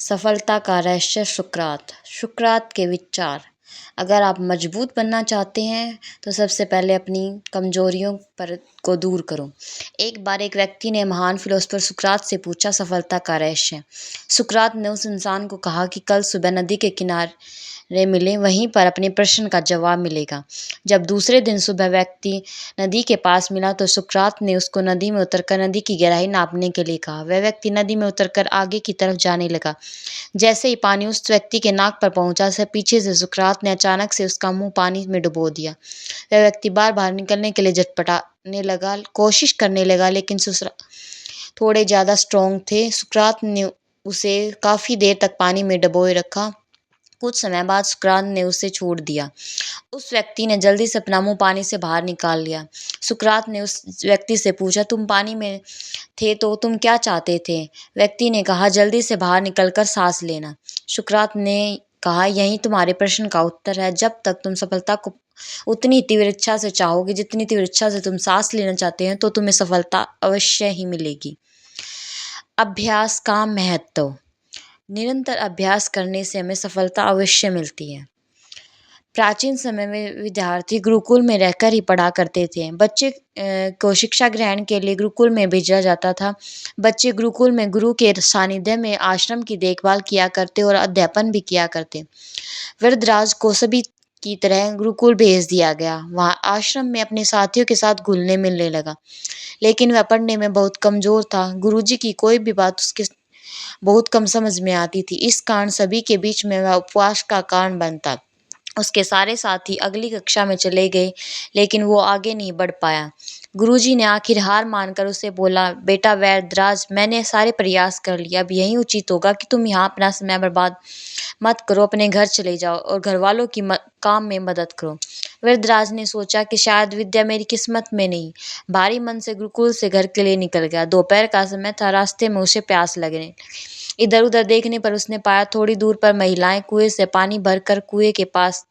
सफलता का रहस्य सुकरात। सुकरात के विचार। अगर आप मजबूत बनना चाहते हैं तो सबसे पहले अपनी कमजोरियों पर को दूर करो। एक बार एक व्यक्ति ने महान फिलोसोफर सुकरात से पूछा, सफलता का रहस्य। सुकरात ने उस इंसान को कहा कि कल सुबह नदी के किनारे मिले, वहीं पर अपने प्रश्न का जवाब मिलेगा। जब दूसरे दिन सुबह व्यक्ति नदी के पास मिला तो सुकरात ने उसको नदी में उतरकर नदी की गहराई नापने के लिए कहा। वह व्यक्ति नदी में उतरकर आगे की तरफ जाने लगा। जैसे ही पानी उस व्यक्ति के नाक पर पहुंचा, से पीछे से सुकरात ने अचानक से उसका मुंह पानी में डुबो दिया। वह व्यक्ति बार बार निकलने के लिए झटपटाने लगा, कोशिश करने लगा, लेकिन थोड़े ज्यादा स्ट्रोंग थे। सुकरात ने उसे काफी देर तक पानी में डुबोए रखा। कुछ समय बाद सुकरात ने उसे छोड़ दिया। उस व्यक्ति ने जल्दी से अपना मुंह पानी से बाहर निकाल लिया। सुकरात ने उस व्यक्ति से पूछा, तुम पानी में थे तो तुम क्या चाहते थे? व्यक्ति ने कहा, जल्दी से बाहर निकलकर सांस लेना। सुकरात ने कहा, यही तुम्हारे प्रश्न का उत्तर है। जब तक तुम सफलता को उतनी तीव्र इच्छा से चाहोगे जितनी तीव्र इच्छा से तुम सांस लेना चाहते हैं, तो तुम्हें सफलता अवश्य ही मिलेगी। अभ्यास का महत्व। निरंतर अभ्यास करने से हमें सफलता अवश्य मिलती है। प्राचीन समय में विद्यार्थी गुरुकुल में रहकर ही पढ़ा करते थे। बच्चे को शिक्षा ग्रहण के लिए गुरुकुल में भेजा जाता था। बच्चे गुरुकुल में गुरु के सानिध्य में आश्रम की देखभाल किया करते और अध्यापन भी किया करते। वृद्धराज को सभी की तरह गुरुकुल भेज दिया गया। वहाँ आश्रम में अपने साथियों के साथ घुलने मिलने लगा, लेकिन वह पढ़ने में बहुत कमजोर था। गुरुजी की कोई भी बात उसके बहुत कम समझ में आती थी। इस कारण सभी के बीच में वह उपवास का कारण बनता। उसके सारे साथी अगली कक्षा में चले गए, लेकिन वो आगे नहीं बढ़ पाया। गुरुजी ने आखिर हार मानकर उसे बोला, बेटा वैद्यराज, मैंने सारे प्रयास कर लिया, अब यही उचित होगा कि तुम यहाँ अपना समय बर्बाद मत करो, अपने घर चले जाओ और घर वालों की काम में मदद करो। वृद्धराज ने सोचा कि शायद विद्या मेरी किस्मत में नहीं। भारी मन से गुरुकुल से घर के लिए निकल गया। दोपहर का समय था। रास्ते में उसे प्यास लगने, इधर उधर देखने पर उसने पाया थोड़ी दूर पर महिलाएं कुएं से पानी भरकर कुएं के पास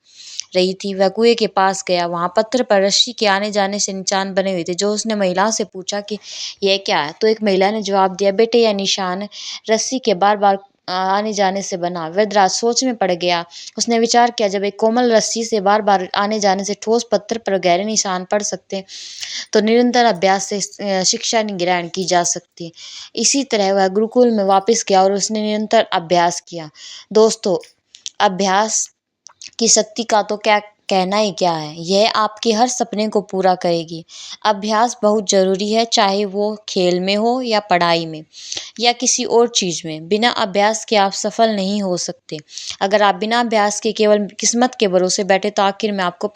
रही थी। वह कुएं के पास गया। वहां पत्थर पर रस्सी के आने जाने से निशान बने हुए थे। जो उसने महिलाओं से पूछा कि यह क्या है, तो एक महिला ने जवाब दिया, बेटे यह निशान रस्सी के बार बार आने जाने से बना। वृद्धराज सोच में पड़ गया। उसने विचार किया, जब एक कोमल रस्सी से बार बार आने जाने से ठोस पत्थर पर गहरे निशान पड़ सकते, तो निरंतर अभ्यास से शिक्षा ग्रहण की जा सकती। इसी तरह वह गुरुकुल में वापस गया और उसने निरंतर अभ्यास किया। दोस्तों, अभ्यास की शक्ति का तो क्या कहना ही क्या है, यह आपके हर सपने को पूरा करेगी। अभ्यास बहुत जरूरी है, चाहे वो खेल में हो या पढ़ाई में या किसी और चीज में। बिना अभ्यास के आप सफल नहीं हो सकते। अगर आप बिना अभ्यास के केवल किस्मत के भरोसे बैठे तो आखिर में आपको